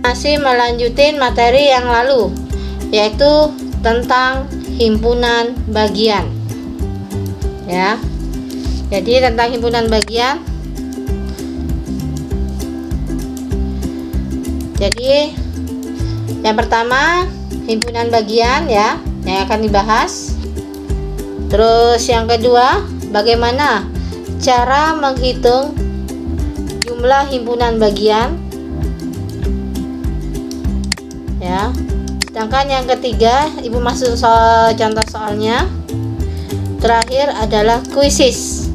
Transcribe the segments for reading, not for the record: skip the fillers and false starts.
Masih melanjutin materi yang lalu, yaitu tentang himpunan bagian. Ya. Jadi tentang himpunan bagian. Jadi yang pertama himpunan bagian ya yang akan dibahas. Terus yang kedua, bagaimana cara menghitung jumlah himpunan bagian ya. Sedangkan yang ketiga, Ibu masuk contoh soalnya. Terakhir adalah kuisis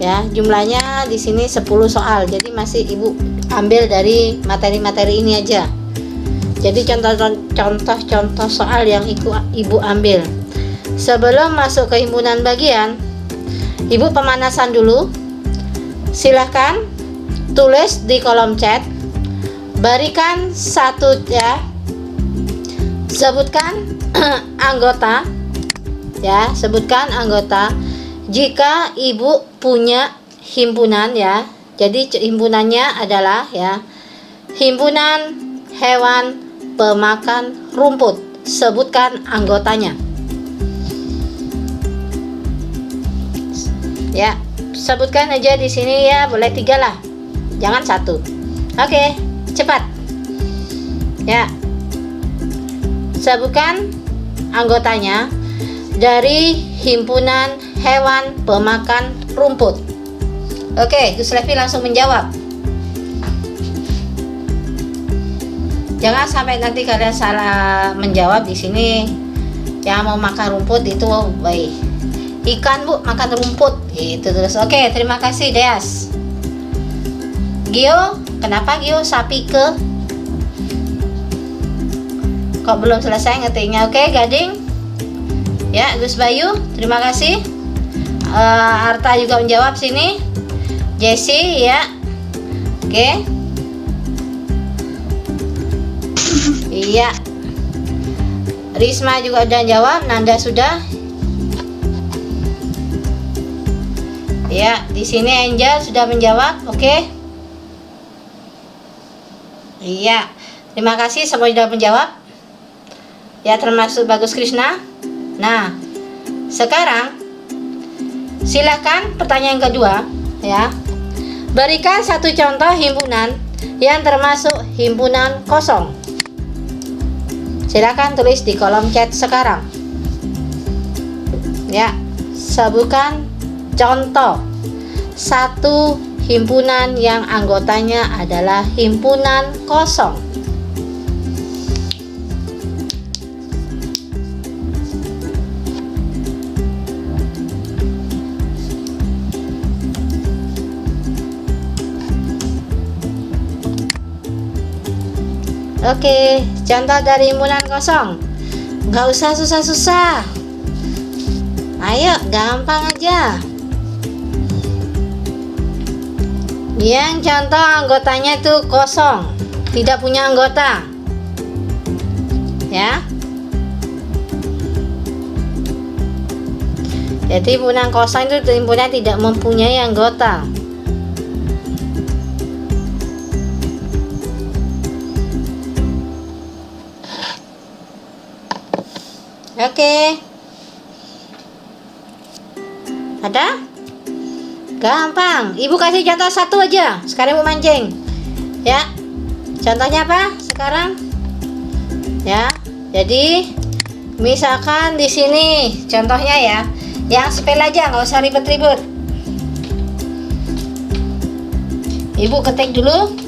ya, jumlahnya di sini 10 soal, jadi masih Ibu ambil dari materi-materi ini aja. Jadi contoh-contoh soal yang Ibu ambil. Sebelum masuk ke himpunan bagian, Ibu pemanasan dulu. Silahkan tulis di kolom chat, berikan satu ya, sebutkan anggota ya, sebutkan anggota jika Ibu punya himpunan ya. Jadi himpunannya adalah ya, himpunan hewan pemakan rumput. Sebutkan anggotanya. Ya, sebutkan aja di sini ya, boleh 3 lah, jangan 1. Oke, cepat. Ya, sebutkan anggotanya dari himpunan hewan pemakan rumput. Oke, Gus Levi langsung menjawab. Jangan sampai nanti kalian salah menjawab di sini. Yang mau makan rumput itu baik. Ikan Bu makan rumput gitu terus. Oke, terima kasih Deas. Gio, kenapa Gio sapi ke? Kok belum selesai ngetiknya? Oke, Gading. Ya, Gus Bayu, terima kasih. Arta juga menjawab sini. Jesse ya. Oke. Iya. Risma juga udah jawab, Nanda sudah. Ya, di sini Angel sudah menjawab. Oke. Iya. Terima kasih semua sudah menjawab. Ya, termasuk Bagus Krishna. Nah, sekarang silakan pertanyaan kedua ya. Berikan satu contoh himpunan yang termasuk himpunan kosong. Silakan tulis di kolom chat sekarang. Ya, sebutkan contoh satu himpunan yang anggotanya adalah himpunan kosong. Oke, contoh dari himpunan kosong. Gak usah susah-susah. Ayo, gampang aja. Yang contoh anggotanya itu kosong, tidak punya anggota. Ya. Jadi himpunan kosong itu himpunan tidak mempunyai anggota. Oke. Ada? Gampang. Ibu kasih contoh satu aja. Sekarang Ibu mancing. Ya. Contohnya apa? Sekarang. Ya. Jadi misalkan di sini contohnya ya, yang sepele aja, nggak usah ribet-ribet. Ibu ketik dulu.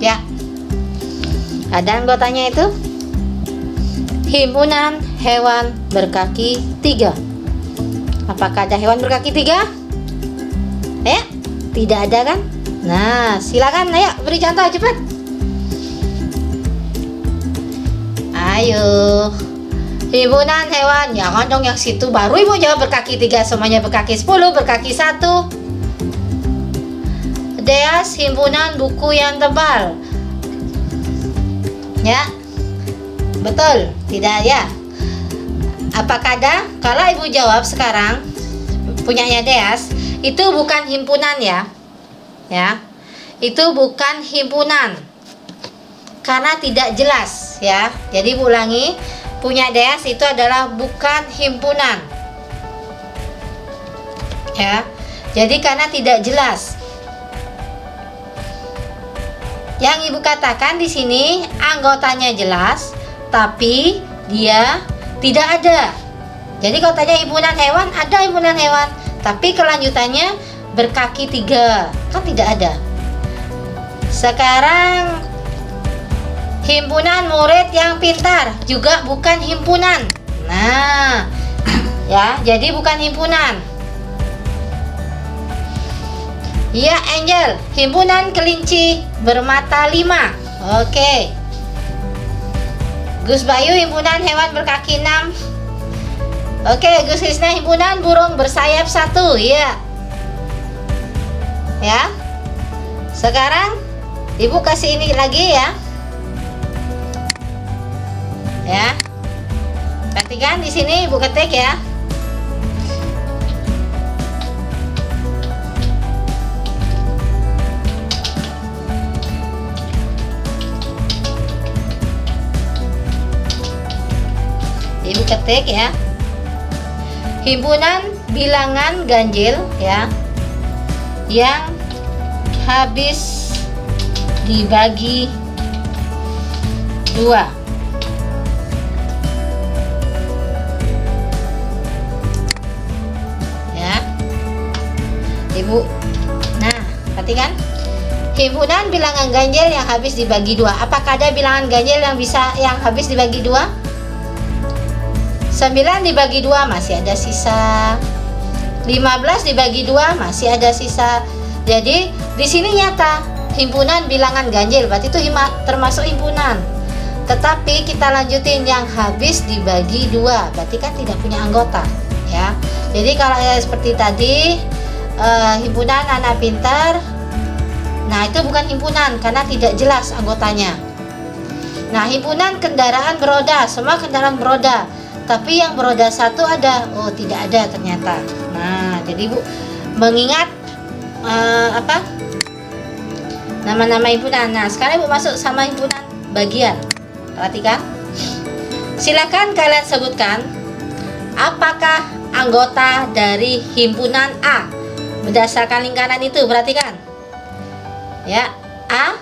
Ya, ada anggotanya itu himpunan hewan berkaki 3. Apakah ada hewan berkaki 3? Ya, tidak ada kan? Nah, silakan, ayo beri contoh cepat. Ayo, himpunan hewan, jangan dong yang situ baru Ibu jawab berkaki 3, semuanya berkaki 10, berkaki 1. Deas, himpunan buku yang tebal. Ya, betul, tidak ya. Apakah ada? Kalau ibu jawab sekarang punyanya Deas, itu bukan himpunan ya. Ya. Itu bukan himpunan. Karena tidak jelas ya. Jadi ibu ulangi, punya Deas itu adalah bukan himpunan. Ya. Jadi karena tidak jelas. Yang ibu katakan di sini anggotanya jelas, tapi dia tidak ada. Jadi kalau tanya himpunan hewan, ada himpunan hewan, tapi kelanjutannya berkaki 3, kan tidak ada. Sekarang himpunan murid yang pintar juga bukan himpunan. Nah, ya, jadi bukan himpunan. Ya, Angel, himpunan kelinci bermata 5. Oke. Gus Bayu, himpunan hewan berkaki 6. Oke, Gus Krisna, himpunan burung bersayap 1. Ya. Ya. Sekarang ibu kasih ini lagi ya. Ya. Perhatikan di sini ibu ketik ya. Ibu ketik ya. Himpunan bilangan ganjil ya, yang habis dibagi 2. Ya. Ibu. Nah, perhatikan. Himpunan bilangan ganjil yang habis dibagi 2. Apakah ada bilangan ganjil yang habis dibagi 2? 9 dibagi 2 masih ada sisa. 15 dibagi 2 masih ada sisa. Jadi di sini nyata himpunan bilangan ganjil, berarti itu termasuk himpunan. Tetapi kita lanjutin yang habis dibagi 2, berarti kan tidak punya anggota ya. Jadi kalau seperti tadi himpunan anak pintar, nah itu bukan himpunan karena tidak jelas anggotanya. Nah, himpunan kendaraan beroda, semua kendaraan beroda, tapi yang beroda 1 ada, oh tidak ada ternyata. Nah, jadi ibu mengingat nama-nama himpunan. Nah, sekarang ibu masuk sama himpunan bagian. Perhatikan. Silakan kalian sebutkan apakah anggota dari himpunan A berdasarkan lingkaran itu. Perhatikan ya, A.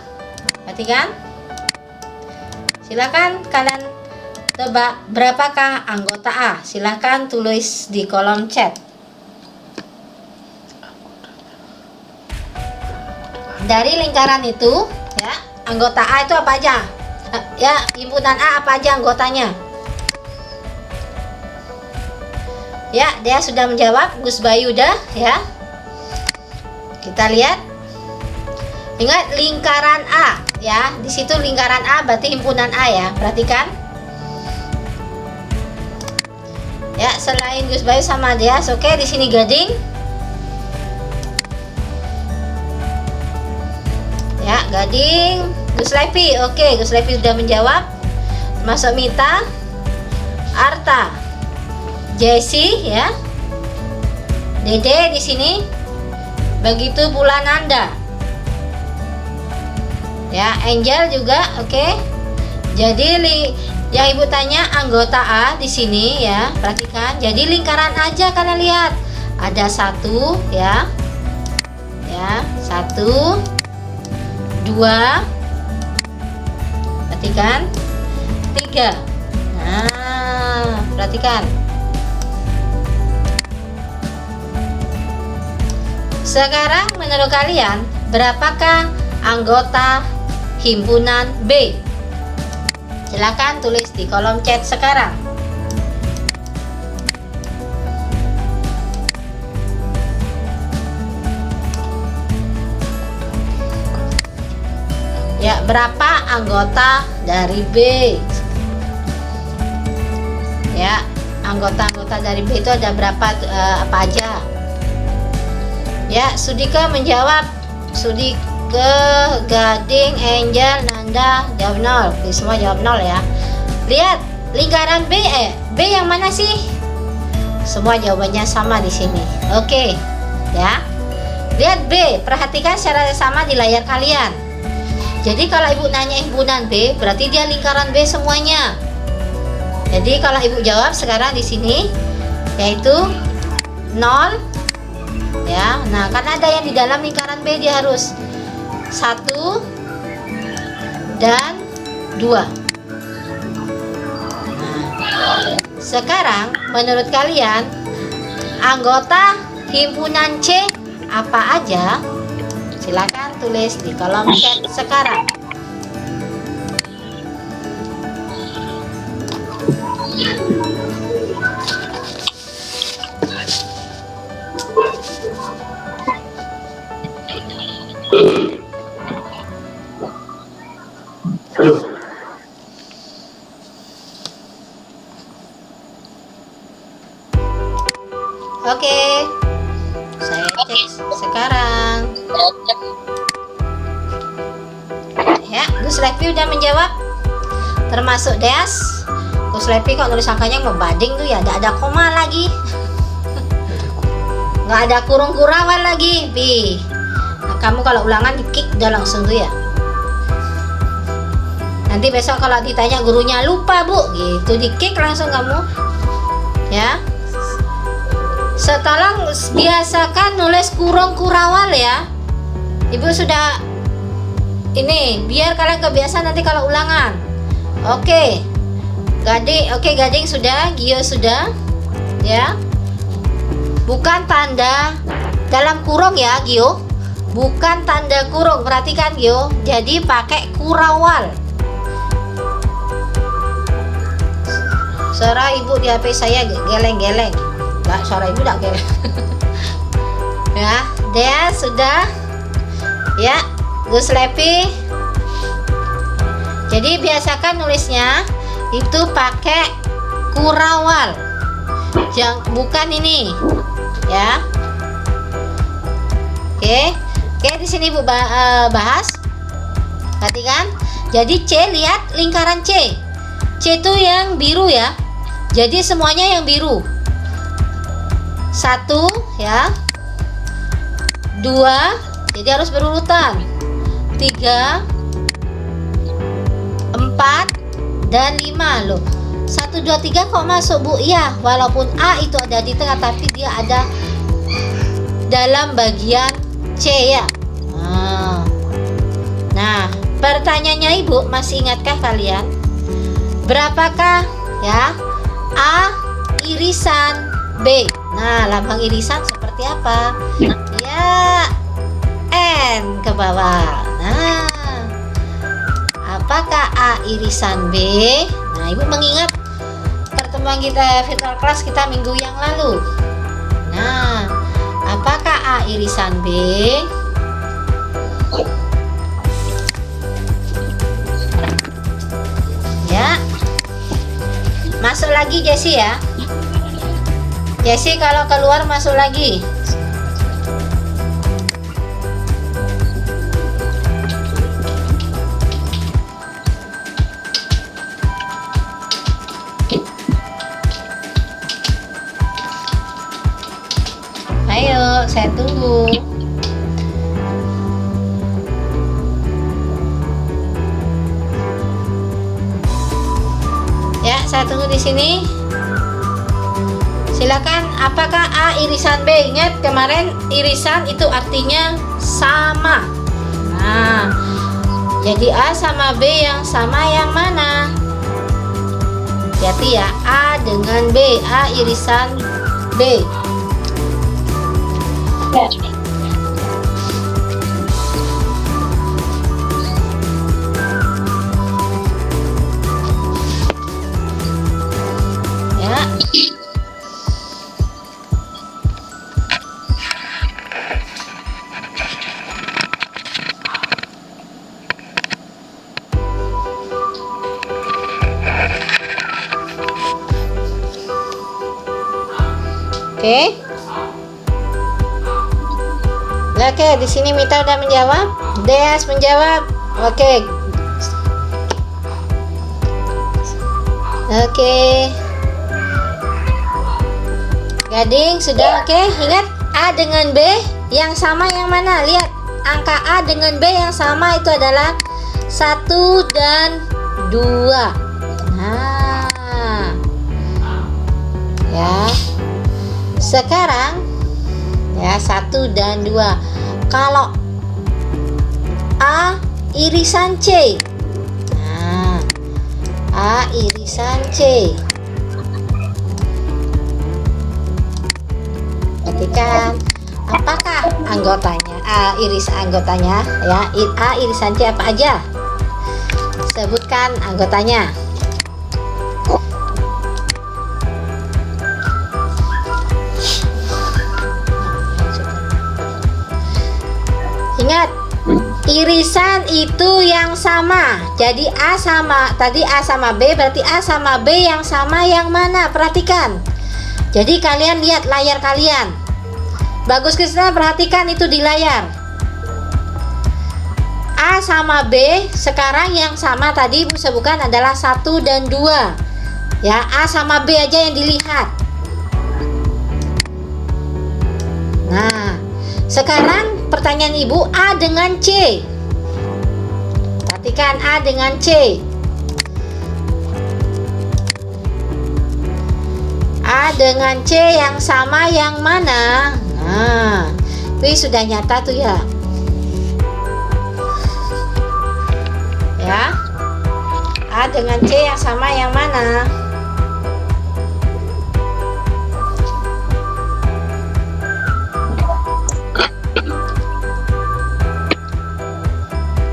Perhatikan. Silakan kalian tebak berapakah anggota A. Silahkan tulis di kolom chat. Dari lingkaran itu ya, anggota A itu apa aja? Ya, himpunan A apa aja anggotanya? Ya, dia sudah menjawab. Gus Bayu dah ya. Kita lihat. Ingat lingkaran A ya. Di situ lingkaran A berarti himpunan A ya. Perhatikan. Ya, selain Gus Bayu sama dia, oke, di sini Gading. Ya, Gading, Gus Levi. Oke, Gus Levi sudah menjawab. Masuk Mita, Arta, Jessie ya. Dede di sini. Begitu pula Nanda. Ya, Angel juga, oke. Jadi yang ibu tanya anggota A di sini ya, perhatikan. Jadi lingkaran aja kalian lihat. Ada 1 ya. Ya, 1 2. Perhatikan. 3. Nah, perhatikan. Sekarang menurut kalian berapakah anggota himpunan B? Silakan tulis di kolom chat sekarang. Ya, berapa anggota dari B? Ya, anggota-anggota dari B itu ada berapa, apa aja? Ya, Sudika menjawab. Sudika, Gading, Angel, Nanda jawab 0. Semua jawab 0 ya. Lihat lingkaran B yang mana sih? Semua jawabannya sama di sini. Oke, ya. Lihat B, perhatikan secara sama di layar kalian. Jadi kalau ibu nanya himpunan B, berarti dia lingkaran B semuanya. Jadi kalau ibu jawab sekarang di sini, yaitu 0, ya. Nah, karena ada yang di dalam lingkaran B, dia harus 1 dan 2. Sekarang menurut kalian anggota himpunan C apa aja? Silakan tulis di kolom chat sekarang. Oke, saya cek sekarang. Ya, Gus Levi udah menjawab, termasuk Deas. Gus Levi kok nulis angkanya membanding tuh ya, nggak ada koma lagi, nggak ada kurung kurangan lagi, Bi. Nah, kamu kalau ulangan di kick udah langsung tuh ya. Nanti besok kalau ditanya gurunya lupa bu, gitu di kick langsung kamu, ya. Tolong biasakan nulis kurung kurawal ya. Ibu sudah ini biar kalian kebiasaan nanti kalau ulangan. Oke. Gading sudah, Gio sudah. Ya. Bukan tanda dalam kurung ya, Gio. Bukan tanda kurung, perhatikan Gio. Jadi pakai kurawal. Suara ibu di HP saya geleng-geleng. Enggak, suara ibu enggak geleng. Ya, dia sudah. Ya, Gus Levi. Jadi biasakan nulisnya itu pakai kurawal. Bukan ini. Ya. Oke, di sini Ibu bahas. Perhatikan. Jadi C, lihat lingkaran C. C itu yang biru ya. Jadi semuanya yang biru. 1 ya. 2, jadi harus berurutan. 3, 4 dan 5 loh. 1 2 3 kok masuk Bu? Iya, walaupun A itu ada di tengah tapi dia ada dalam bagian C ya. Nah, pertanyaannya Ibu, masih ingatkah kalian? Berapakah ya A irisan B? Nah, lambang irisan seperti apa? Ya, N ke bawah. Nah, apakah A irisan B? Nah, Ibu mengingat pertemuan kita virtual class kita minggu yang lalu. Nah, apakah A irisan B? Ya. Masuk lagi Jessie ya. Jessie kalau keluar masuk lagi. Ayo, saya tunggu. Ya, saya tunggu di sini. Silakan, apakah A irisan B? Ingat kemarin irisan itu artinya sama. Nah, jadi A sama B yang sama yang mana? Hati-hati ya, A dengan B, A irisan B. Ya. Oke, di sini Mita udah menjawab, Deas menjawab. Oke. Oke. Gading sudah. Oke, ingat A dengan B yang sama yang mana? Lihat, angka A dengan B yang sama itu adalah 1 dan 2. Nah, ya. Sekarang ya 1 dan 2. Kalau A irisan C. Nah, A irisan C. Perhatikan, apakah anggotanya? Anggotanya ya. A irisan C apa aja? Sebutkan anggotanya. Ingat, irisan itu yang sama. Jadi A sama, tadi A sama B, berarti A sama B yang sama yang mana? Perhatikan. Jadi kalian lihat layar kalian. Bagus Krisna, perhatikan itu di layar. A sama B sekarang yang sama tadi Ibu sebutkan adalah 1 dan 2. Ya, A sama B aja yang dilihat. Nah, sekarang pertanyaan Ibu, A dengan C. Perhatikan A dengan C. A dengan C yang sama yang mana? Nah, ini sudah nyata tuh ya. Ya, A dengan C yang sama yang mana?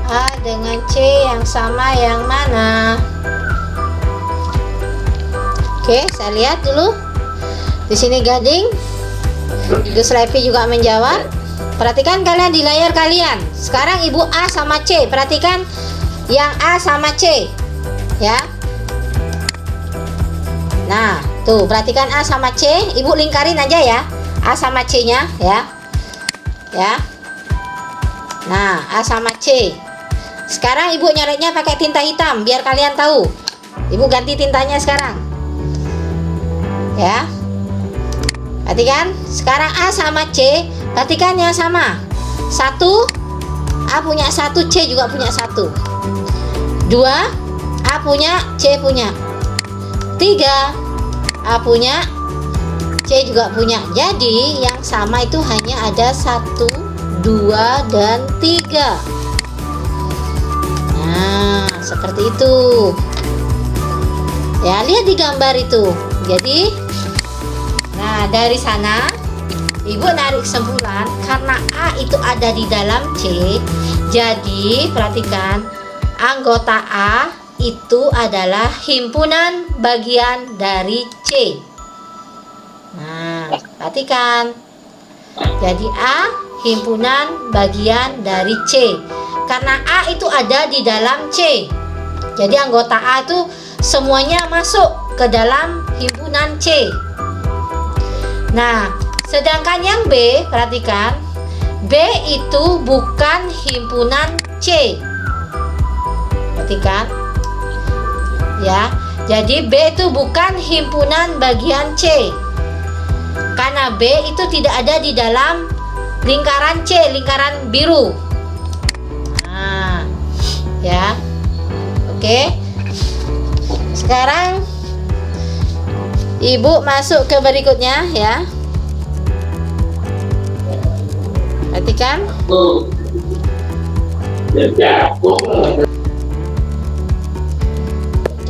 A dengan C yang sama yang mana? Oke, saya lihat dulu. Di sini Gading, Gus Levi juga menjawab. Perhatikan kalian di layar kalian. Sekarang Ibu A sama C. Perhatikan yang A sama C, ya. Nah, tuh perhatikan A sama C. Ibu lingkarin aja ya, A sama C-nya, ya. Ya. Nah, A sama C. Sekarang Ibu nyoretnya pakai tinta hitam biar kalian tahu. Ibu ganti tintanya sekarang. Ya. Perhatikan, sekarang A sama C, perhatikan yang sama. 1, A punya 1, C juga punya 1. 2, A punya, C punya. 3, A punya, C juga punya. Jadi yang sama itu hanya ada 1, 2, dan 3. Nah, seperti itu. Ya, lihat di gambar itu. Jadi, nah dari sana Ibu narik kesimpulan karena A itu ada di dalam C. Jadi perhatikan, anggota A itu adalah himpunan bagian dari C. Nah, perhatikan. Jadi A himpunan bagian dari C. Karena A itu ada di dalam C. Jadi anggota A itu semuanya masuk ke dalam himpunan C. Nah, sedangkan yang B, perhatikan, B itu bukan himpunan C. Perhatikan. Ya, jadi B itu bukan himpunan bagian C. Karena B itu tidak ada di dalam lingkaran C, lingkaran biru. Nah, ya. Oke. Sekarang Ibu masuk ke berikutnya ya. Perhatikan.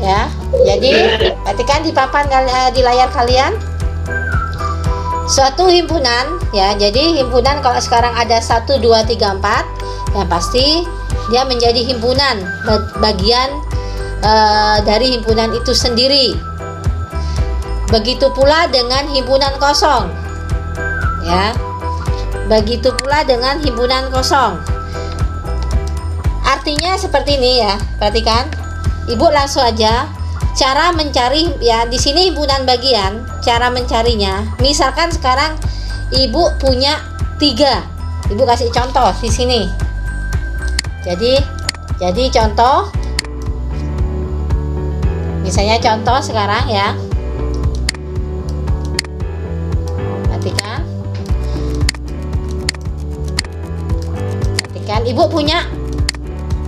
Ya, jadi perhatikan di papan di layar kalian. Suatu himpunan ya. Jadi himpunan kalau sekarang ada 1, 2, 3, 4, yang pasti dia menjadi himpunan, bagian dari himpunan itu sendiri. Begitu pula dengan himpunan kosong. Ya. Begitu pula dengan himpunan kosong. Artinya seperti ini ya. Perhatikan. Ibu langsung aja cara mencari ya, di sini himpunan bagian, cara mencarinya. Misalkan sekarang Ibu punya 3. Ibu kasih contoh di sini. Jadi contoh Misalnya contoh sekarang ya. Perhatikan. Perhatikan, Ibu punya.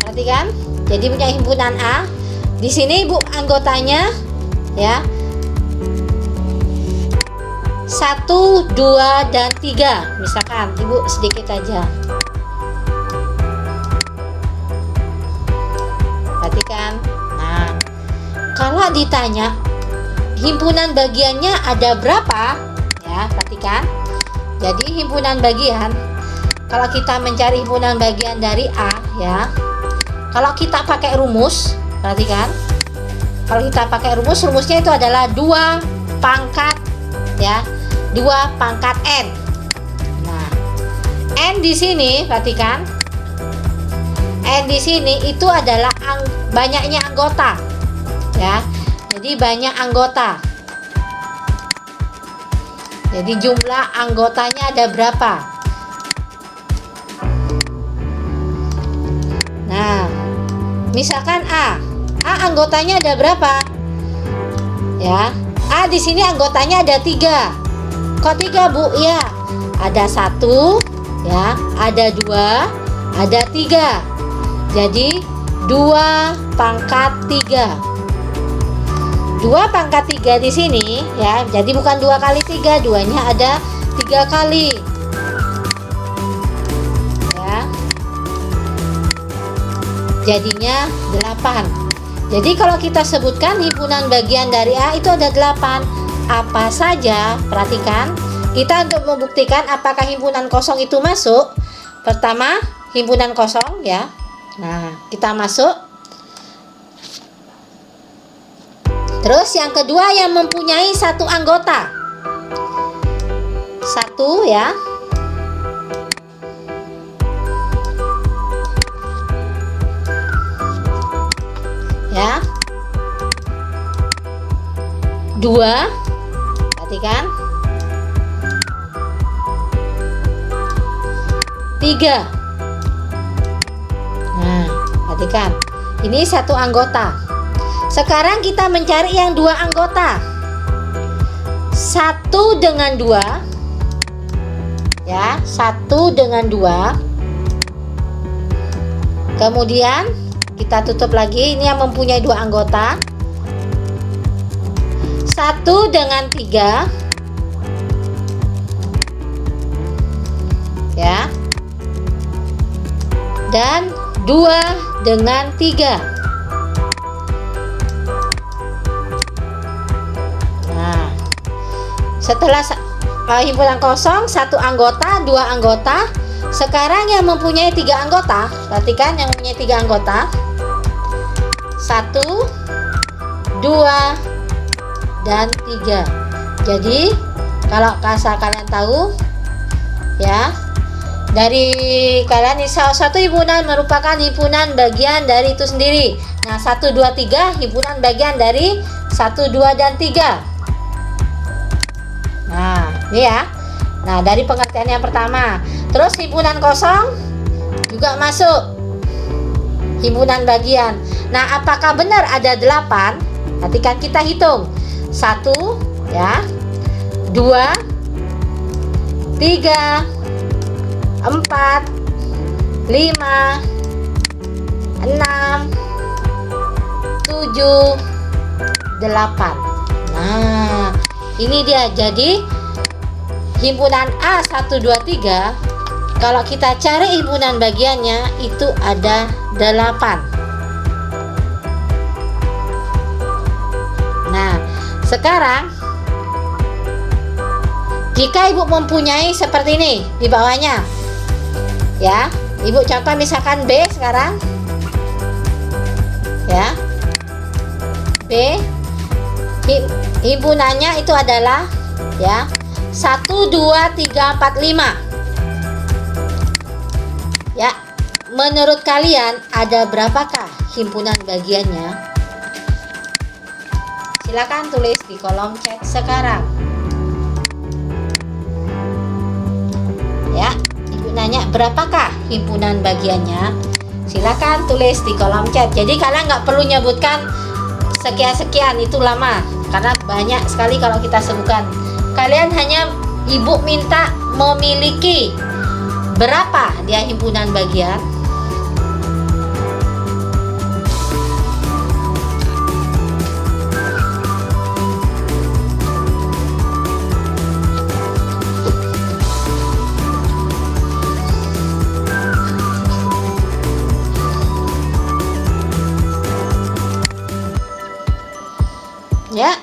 Perhatikan. Jadi punya himpunan A. Di sini Ibu anggotanya ya. 1, 2, dan 3. Misalkan Ibu sedikit aja. Perhatikan. Nah, kalau ditanya himpunan bagiannya ada berapa? Ya, perhatikan. Jadi himpunan bagian, kalau kita mencari himpunan bagian dari A ya. Kalau kita pakai rumus, perhatikan. Kalau kita pakai rumusnya itu adalah 2 pangkat ya. 2 pangkat N. Nah, N di sini perhatikan. N di sini itu adalah banyaknya anggota. Ya. Jadi banyak anggota. Jadi jumlah anggotanya ada berapa? Nah, misalkan A anggotanya ada berapa? Ya. A di sini anggotanya ada 3. Kok 3, Bu? Ya, ada 1, ya, ada 2, ada 3. Jadi 2 pangkat 3. 2 pangkat 3 di sini ya. Jadi bukan 2 kali 3, 2-nya ada 3 kali. Ya. Jadinya 8. Jadi kalau kita sebutkan himpunan bagian dari A itu ada 8. Apa saja? Perhatikan. Kita untuk membuktikan apakah himpunan kosong itu masuk. Pertama, himpunan kosong ya. Nah, kita masuk. Terus yang kedua yang mempunyai 1 anggota. 1 ya. Ya. 2. Perhatikan. 3. Nah, perhatikan. Ini 1 anggota. Sekarang kita mencari yang 2 anggota. 1 dengan 2. Ya, 1 dengan 2. Kemudian kita tutup lagi. Ini yang mempunyai 2 anggota. 1 dengan 3. Ya. Dan 2 dengan 3. Nah, setelah himpunan kosong 1 anggota, 2 anggota. Sekarang yang mempunyai 3 anggota. Perhatikan yang mempunyai 3 anggota. 1, 2, dan 3. Jadi kalau kalian tahu ya, dari kalian salah satu himpunan merupakan himpunan bagian dari itu sendiri. Nah, 1, 2, 3 himpunan bagian dari 1, 2, dan 3. Nah, ini ya. Nah, dari pengertian yang pertama. Terus himpunan kosong juga masuk himpunan bagian. Nah, apakah benar ada 8? Perhatikan, kita hitung. 1 ya, 2, 3, 4, 5, 6, 7, 8. Nah, ini dia. Jadi himpunan A 1, 2, 3, kalau kita cari himpunan bagiannya itu ada 8. Nah, sekarang jika Ibu mempunyai seperti ini di bawahnya ya, Ibu contoh misalkan B sekarang ya. B himpunannya itu adalah ya 1, 2, 3, 4, 5 ya. Menurut kalian ada berapakah himpunan bagiannya? Silakan tulis di kolom chat sekarang. Ya, Ibu nanya berapakah himpunan bagiannya? Silakan tulis di kolom chat. Jadi kalian nggak perlu nyebutkan sekian-sekian itu lama, karena banyak sekali kalau kita sebutkan. Kalian hanya ibu minta memiliki berapa dia himpunan bagian. Ya,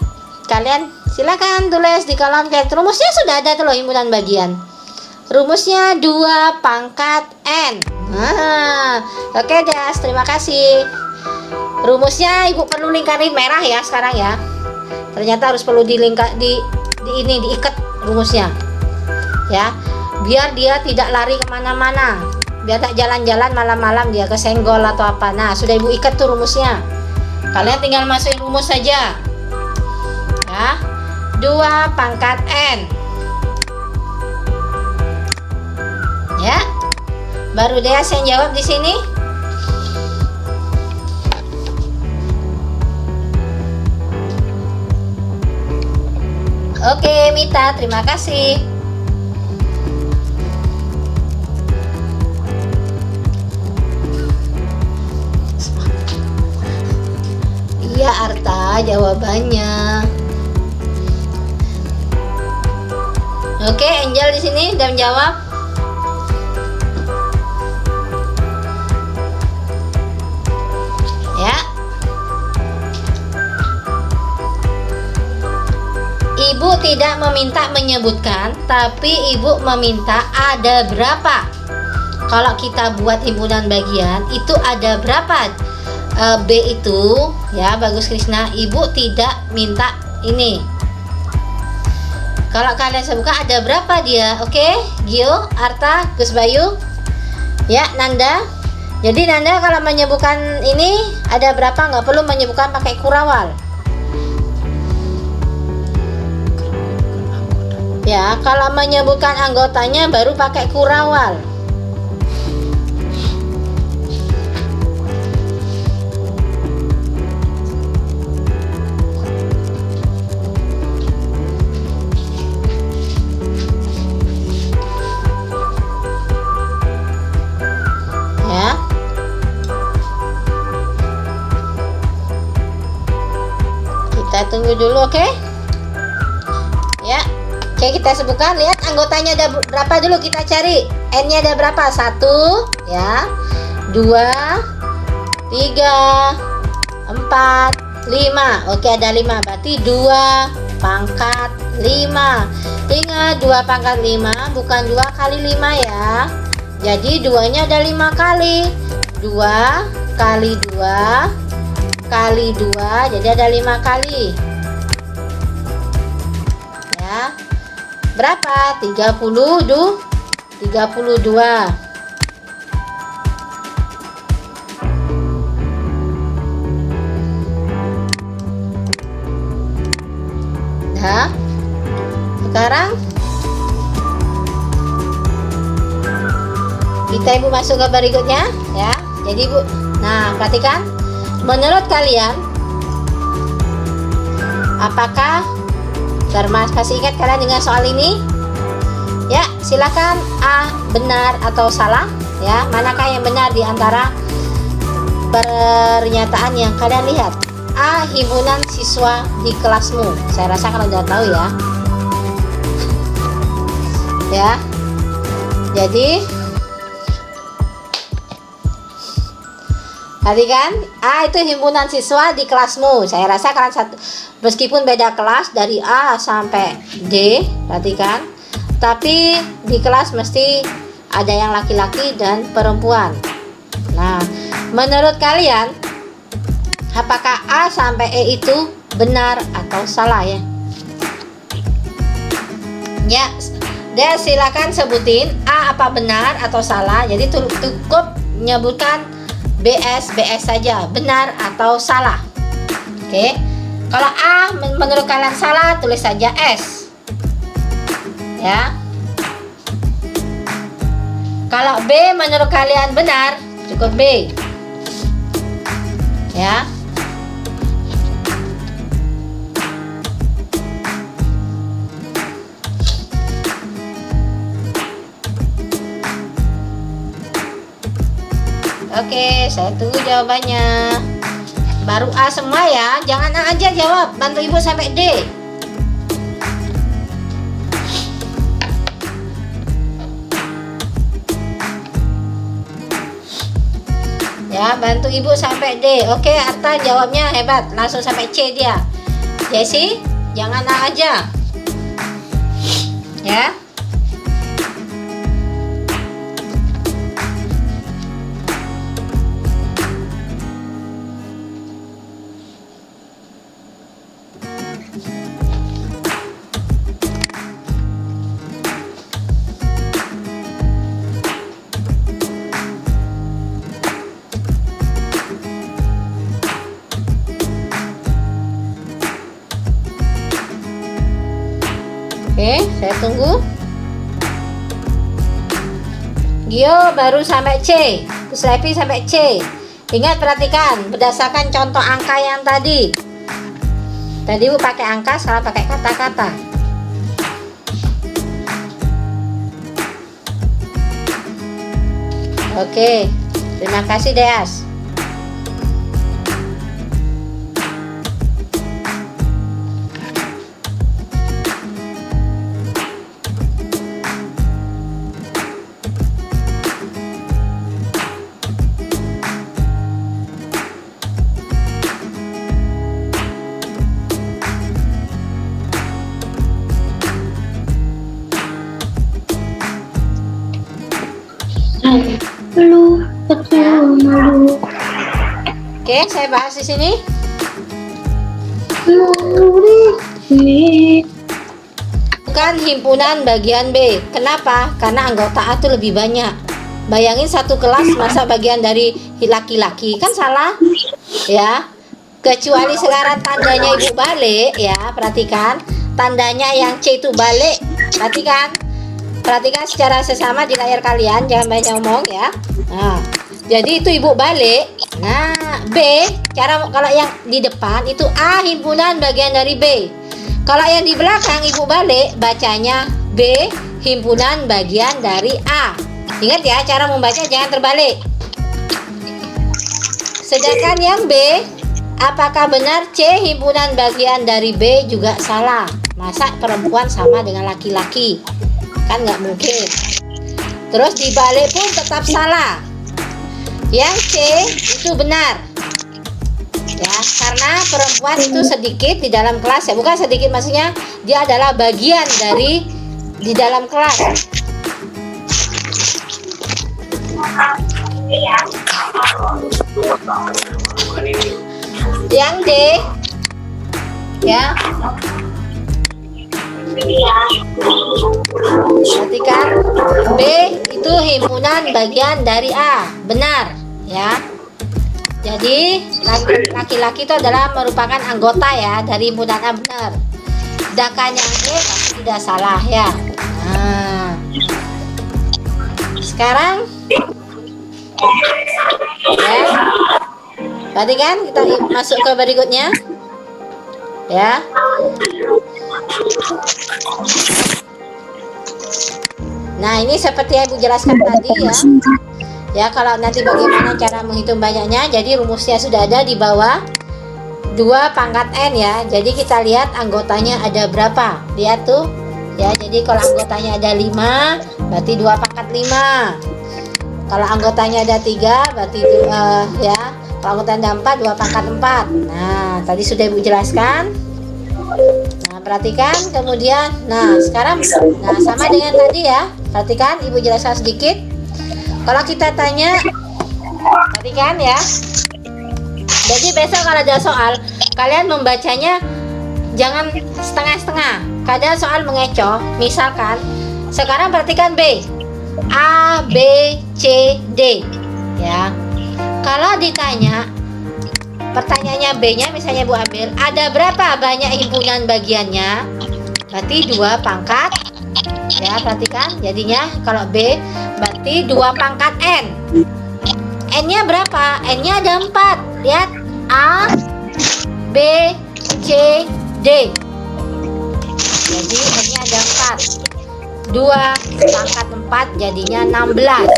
kalian silakan tulis di kolom chat. Rumusnya sudah ada tuh loh, himpunan bagian. Rumusnya 2 pangkat N. Oke guys, terima kasih. Rumusnya ibu perlu lingkarin merah ya sekarang ya. Ternyata harus perlu diikat rumusnya. Ya, biar dia tidak lari kemana-mana. Biar tak jalan-jalan malam-malam dia kesenggol atau apa. Nah, sudah ibu ikat tuh rumusnya. Kalian tinggal masukin rumus saja. Ya, 2 pangkat N. Ya, baru dia yang jawab di sini. Oke, Mita, terima kasih. Iya, Arta, jawabannya. Oke, Angel di sini udah menjawab. Ya. Ibu tidak meminta menyebutkan, tapi ibu meminta ada berapa. Kalau kita buat himpunan bagian, itu ada berapa? B itu, ya, Bagus Krisna, ibu tidak minta ini. Kalau kalian sebutkan ada berapa dia, oke? Gio, Arta, Gus Bayu, ya, Nanda. Jadi Nanda kalau menyebutkan ini ada berapa, nggak perlu menyebutkan pakai kurawal. Ya, kalau menyebutkan anggotanya baru pakai kurawal. Kita tunggu dulu, oke? Ya, oke, kita sebutkan. Lihat anggotanya ada berapa dulu, kita cari. N-nya ada berapa? 1, ya, 2, 3, 4, 5. Oke, ada 5. Berarti 2 pangkat 5. Ingat, 2 pangkat 5 bukan 2 kali 5 ya. Jadi 2-nya ada 5 kali. 2 kali 2 kali 2, jadi ada 5 kali. Ya. Berapa? 32. Nah, sekarang kita ibu masuk ke berikutnya ya. Jadi ibu, nah perhatikan. Menurut kalian, apakah masih ingat kalian dengan soal ini? Ya, silakan A benar atau salah. Ya, manakah yang benar di antara pernyataan yang kalian lihat? A, himpunan siswa di kelasmu. Saya rasa kalian udah tahu ya. Ya, jadi tadi kan, A itu himpunan siswa di kelasmu. Saya rasa kalian satu, meskipun beda kelas dari A sampai D, perhatikan. Tapi di kelas mesti ada yang laki-laki dan perempuan. Nah, menurut kalian, apakah A sampai E itu benar atau salah ya? Ya, deh silakan sebutin A apa benar atau salah. Jadi cukup menyebutkan BS saja, benar atau salah. Oke. Kalau A menurut kalian salah, tulis saja S. Ya. Kalau B menurut kalian benar, cukup B. Ya. Oke, saya tunggu jawabannya. Baru A semua ya, jangan A aja jawab. Bantu ibu sampai D. Ya, bantu ibu sampai D. Oke, Arta jawabnya hebat, langsung sampai C dia. Jessie, jangan A aja. Ya. Oke, saya tunggu. Gio baru sampai C, Kuslepi sampai C. Ingat, perhatikan berdasarkan contoh angka yang tadi. Tadi ibu pakai angka, salah pakai kata-kata. Oke, terima kasih Deas. Oke, saya bahas di sini. Bukan himpunan bagian B. Kenapa? Karena anggota A itu lebih banyak. Bayangin satu kelas masa bagian dari laki-laki, kan salah ya. Kecuali sekarang tandanya ibu balik ya, perhatikan tandanya yang C itu balik. Perhatikan secara sesama di layar kalian, jangan banyak ngomong ya. Nah, jadi itu ibu balik. Nah, B, kalau yang di depan itu A himpunan bagian dari B. Kalau yang di belakang ibu balik, bacanya B himpunan bagian dari A. Ingat ya, cara membaca jangan terbalik. Sedangkan yang B, apakah benar C himpunan bagian dari B juga salah? Masa perempuan sama dengan laki-laki? Kan nggak mungkin. Terus dibalik pun tetap salah. Yang C itu benar ya, karena perempuan itu sedikit di dalam kelas ya, bukan sedikit, maksudnya dia adalah bagian dari di dalam kelas. Yang D ya, perhatikan B itu himpunan bagian dari A, benar ya. Jadi laki-laki itu adalah merupakan anggota ya dari himpunan A, benar. Sedangkan yang E pasti tidak salah ya. Nah, sekarang ya, perhatikan kita masuk ke berikutnya ya. Nah, ini seperti yang Ibu jelaskan tadi ya. Ya, kalau nanti bagaimana cara menghitung banyaknya, jadi rumusnya sudah ada di bawah 2 pangkat N ya. Jadi kita lihat anggotanya ada berapa. Lihat tuh. Ya, jadi kalau anggotanya ada 5, berarti 2 pangkat 5. Kalau anggotanya ada 3, berarti ya. Kalau anggotanya ada 4, 2 pangkat 4. Nah, tadi sudah Ibu jelaskan. Nah, perhatikan kemudian. Nah, sekarang sama dengan tadi ya. Perhatikan, Ibu jelaskan sedikit. Kalau kita tanya, perhatikan ya. Jadi besok kalau ada soal, kalian membacanya jangan setengah-setengah. Kadang soal mengecoh. Misalkan, sekarang perhatikan B. A, B, C, D. Ya. Kalau ditanya, pertanyaannya B-nya misalnya Bu ambil, ada berapa banyak himpunan bagiannya? Berarti 2 pangkat. Ya, perhatikan jadinya kalau B berarti 2 pangkat N. N-nya berapa? N-nya ada 4. Lihat, A, B, C, D. Jadi N-nya ada 4. 2 pangkat 4 jadinya 16.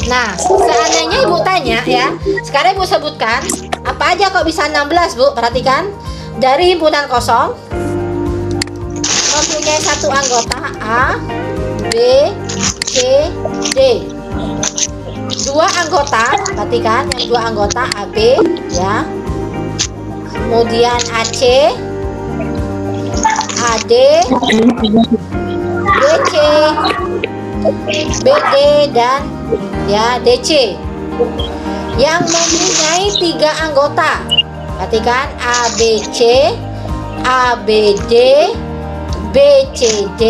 Nah, seandainya Ibu tanya ya, sekarang Ibu sebutkan apa aja kok bisa 16, Bu? Perhatikan, dari himpunan kosong mempunyai satu anggota A, B, C, D. Dua anggota, perhatikan yang dua anggota AB ya. Kemudian AC, AD, BC, BD dan ya DC yang mempunyai tiga anggota. Perhatikan ABC, ABD, BCD,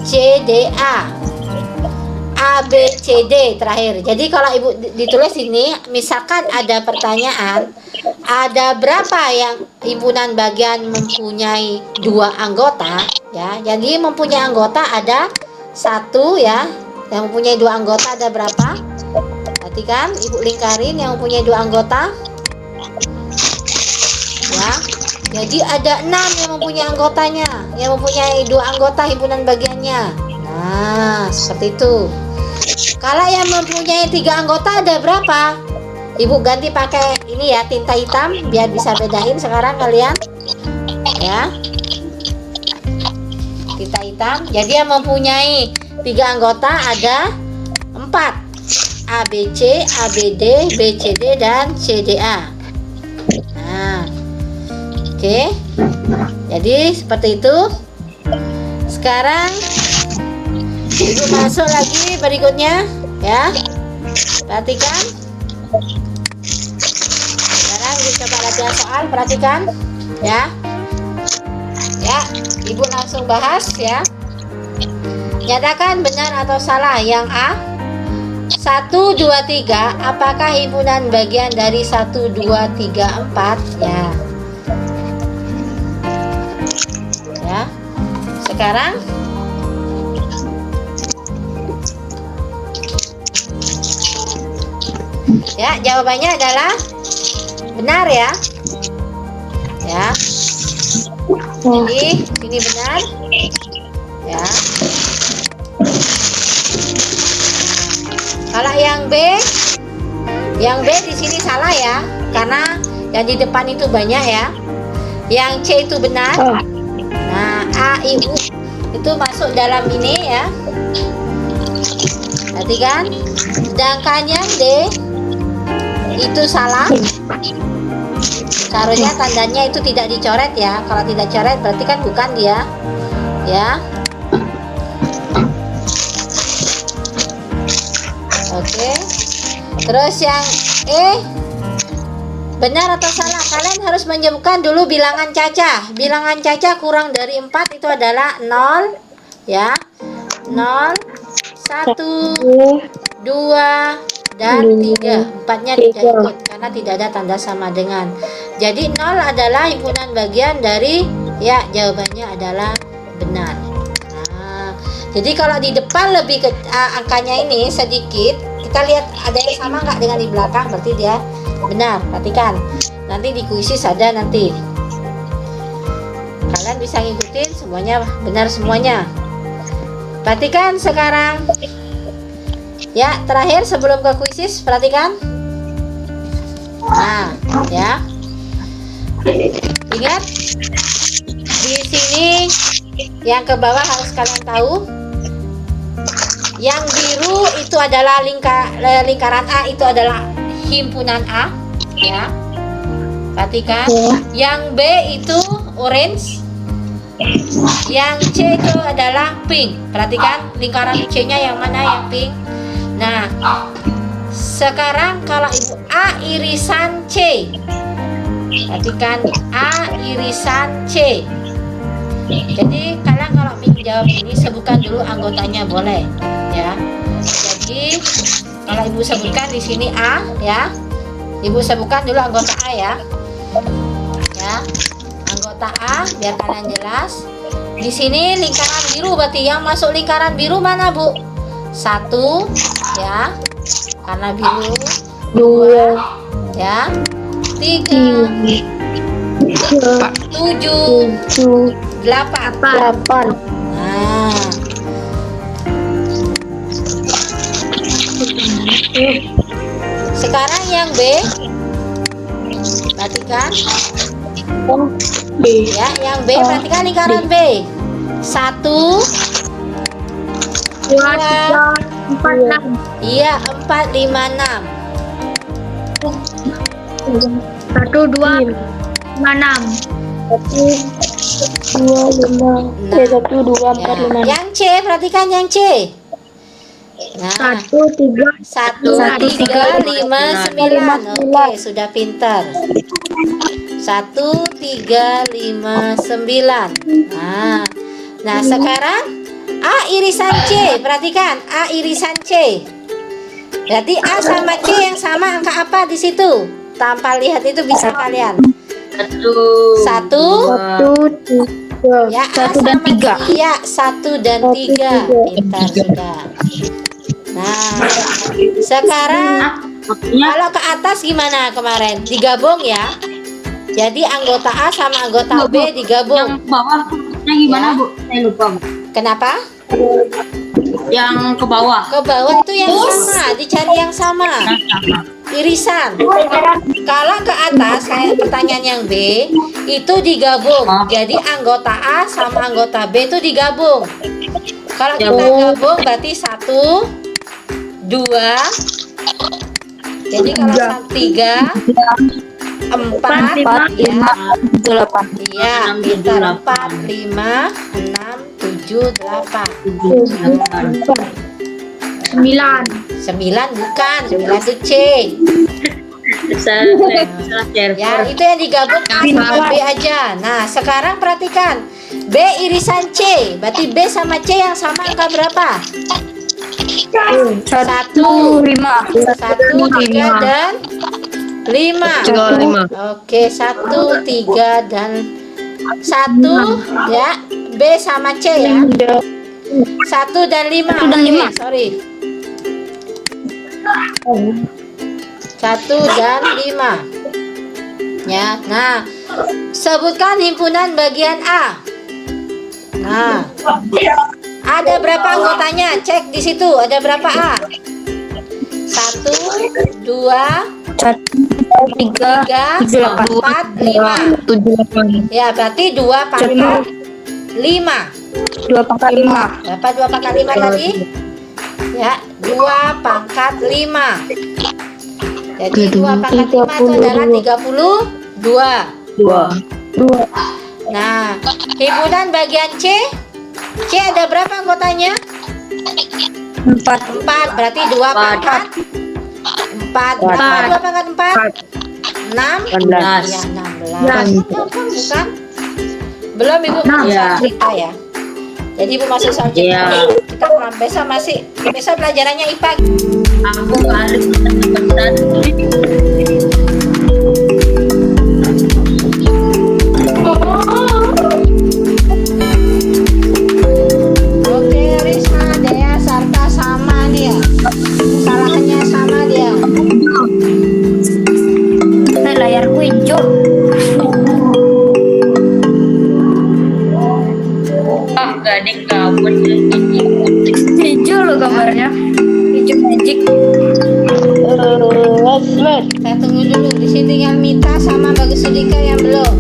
CDA. ABCD terakhir. Jadi kalau Ibu ditulis ini, misalkan ada pertanyaan, ada berapa yang himpunan bagian mempunyai dua anggota ya. Jadi mempunyai anggota ada satu ya. Yang mempunyai dua anggota ada berapa? Perhatikan, Ibu lingkarin yang mempunyai dua anggota ya. Jadi ada 6 yang mempunyai anggotanya, yang mempunyai dua anggota himpunan bagiannya. Nah, seperti itu. Kalau yang mempunyai 3 anggota ada berapa? Ibu ganti pakai ini ya, tinta hitam biar bisa bedain sekarang kalian. Ya. Tinta hitam. Jadi yang mempunyai 3 anggota ada 4. ABC, ABD, BCD dan CDA. Nah. Oke. Jadi seperti itu. Sekarang Ibu masuk lagi berikutnya ya. Perhatikan. Sekarang kita coba latihan soal, perhatikan ya. Ya, Ibu langsung bahas ya. Nyatakan benar atau salah yang A. 1, 2, 3, apakah himpunan bagian dari 1, 2, 3, 4 ya. Ya. Sekarang ya, jawabannya adalah benar ya. Ya. Jadi ini benar. Ya. Kalau yang B di sini salah ya, karena yang di depan itu banyak ya. Yang C itu benar. Nah, A, I, U itu masuk dalam ini ya. Perhatikan. Sedangkan yang D itu salah. Seharusnya tandanya itu tidak dicoret ya. Kalau tidak coret berarti kan bukan dia. Ya. Oke. Terus yang E benar atau salah? Kalian harus menyebutkan dulu bilangan cacah. Bilangan cacah kurang dari 4 itu adalah 0 ya. 0, 1, 2 dan 3. Empatnya tidak ikut karena tidak ada tanda sama dengan. Jadi 0 adalah himpunan bagian dari ya, jawabannya adalah benar. Nah, jadi kalau di depan lebih ke angkanya ini sedikit, kita lihat ada yang sama nggak dengan di belakang, berarti dia benar. Perhatikan, nanti di kuisis ada nanti. Kalian bisa ngikutin semuanya benar semuanya. Perhatikan sekarang. Ya, terakhir sebelum ke kuisis, perhatikan. Nah, ya. Ingat, di sini yang ke bawah harus kalian tahu. Yang biru itu adalah lingkaran A, itu adalah himpunan A, ya. Perhatikan. Yang B itu orange. Yang C itu adalah pink. Perhatikan lingkaran C-nya yang mana yang pink. Nah, sekarang kalau Ibu A irisan C, perhatikan A irisan C. Jadi kalian kalau ingin jawab ini sebutkan dulu anggotanya boleh, ya. Jadi kalau Ibu sebutkan di sini A, ya, Ibu sebutkan dulu anggota A ya, ya, anggota A biar kalian jelas. Di sini lingkaran biru, berarti yang masuk lingkaran biru mana Bu? 1 ya, karena biru. 2 ya, 3 7 8. Nah, Sekarang yang B. Perhatikan. B. Ya, yang B, perhatikan lingkaran B. 1, 2, 3, 4, 6. iya 4, 5, 6. 1, 2, 5, 6. 1, 2, 5. 1, 2, 4, 5. Yang C, perhatikan yang C. Nah, 1, 3, 1, 3, 5, 9. Oke, sudah pintar. 1, 3, 5, 9. Nah, sekarang A irisan C. Perhatikan, A irisan C. Berarti A sama C yang sama angka apa di situ? Tanpa lihat itu bisa kalian. 1, 1, 3. ya, A 1 dan sama 3. Iya, 1 dan 3. Pintar sudah. Nah, sekarang kalau ke atas gimana kemarin? Digabung ya. Jadi anggota A sama anggota B digabung. Yang bawahnya gimana, Ya. Bu? Saya lupa, Bu. Kenapa? Yang ke bawah. Ke bawah itu yang sama, dicari yang sama. Irisan. Kalau ke atas, kayak pertanyaan yang B, itu digabung. Jadi anggota A sama anggota B itu digabung. Kalau kita gabung berarti 1, 2. Jadi kalau 3, 4, ya. 8. Iya, pintar. 4, 5, 6, 7, 8. 9. 9 bukan, 9 itu C. Salah Ya, itu yang digabung A sama B aja. Nah, sekarang perhatikan. B irisan C. Berarti B sama C yang sama angka berapa? 1, 1, 5. 1, 3, dan 5. 5. Oke, 1, 3, dan 1 ya. B sama C ya. 1 dan 5. 1 dan 5. Sorry. 1 dan 5. Ya. Nah, sebutkan himpunan bagian A. Nah, ada berapa anggotanya? Cek di situ. Ada berapa A? 1, 2, 3, 3, 4, 5. 7, 8. Ya, berarti 2 pangkat 5. 2 pangkat 5. Berapa 2 pangkat 5 tadi? Ya, 2 pangkat 5. Jadi 2 pangkat 5 itu adalah 32. 2. Nah, himpunan bagian C. C ada berapa anggotanya? 4. 4, berarti 2 pangkat 4. Berapa 2 pangkat 4? 6? 16. Ya, 16. Bukan? Belum, Ibu masuk Ya. soal cerita ya. Jadi Ibu masuk soal cerita. Ya. Kita besok pelajarannya IPA. Aku balik teman-teman. Oke, Risma, Dea, Sarta sama dia. Kesalahannya sama dia. Layarku hijau. Gak ada yang kabur. Hijau loh gambarnya. Hijau magic. Saya tunggu dulu. Di sini tinggal Mita sama Bagus Sudika yang belum.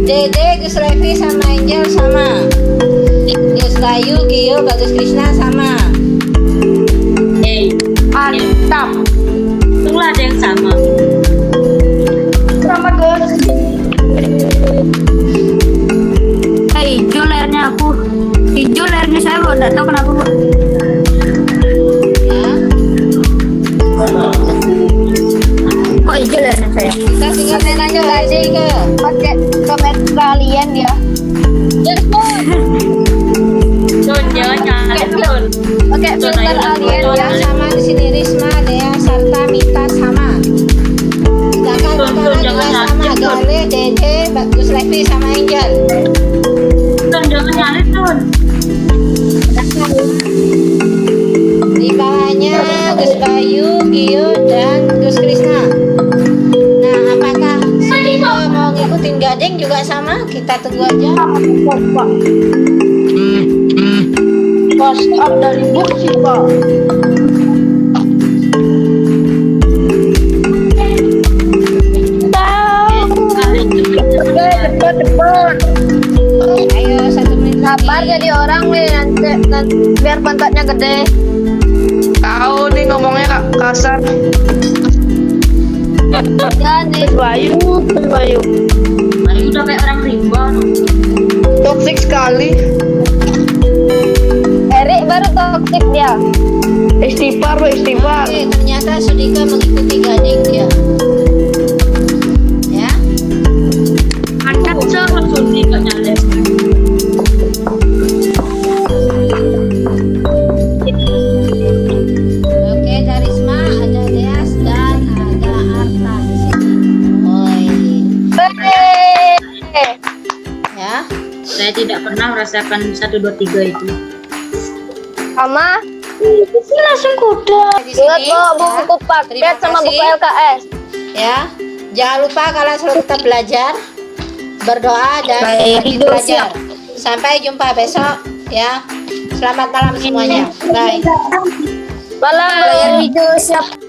Dede, Gus Levi sama Angel sama. Gus Bayu, Gio, Bagus Krishna sama. Mantap. Itulah ada yang sama. Sama guys. Hijau layarnya aku. Hijau layarnya saya loh. Nggak tahu kenapa bu. Ya. Kok hijau layarnya saya? Kita tinggal lanjut aja ke. Pakai komen kalian ya. Tun, jangan nyalin Tun. Pakai filter alien Orang ya. sama di sini Risma, Dea, Sarta, Mita sama. Sedangkan Tun, kita juga jangan sama. nyalin, Tun. Gale, Dede, Bagus Levi sama Angel. Tun, jangan nyalin Tun. Di bawahnya Gus Bayu, Gio, dan Gus Krishna. Nah, apakah Sudika mau ngikutin Gading juga sama? Kita tunggu aja. Post up dari buk sih pak. Sabar jadi orang nih nanti biar pantatnya gede. Kau nih ngomongnya kasar. Jadi Bayu. Bayu udah kayak orang rimba. Toxic sekali. Erik baru toksik dia. Istighfar, Bro, istighfar. Oke, ternyata Sudika mengikuti Gading dia. Ya. Angkat so. Sudi gak nyalip. Oke, dari Risma ada Deas dan ada Arta di sini. Oi. Ya. Saya tidak pernah merasakan 1, 2, 3 itu. Sama Di ingat sini. kok buku paket sama buku LKS. Ya. Jangan lupa kalian selalu tetap belajar, berdoa dan Baik, rajin Ibu, belajar. Sampai jumpa besok ya. Selamat malam semuanya. Bye. Malam. Layar hijau siap.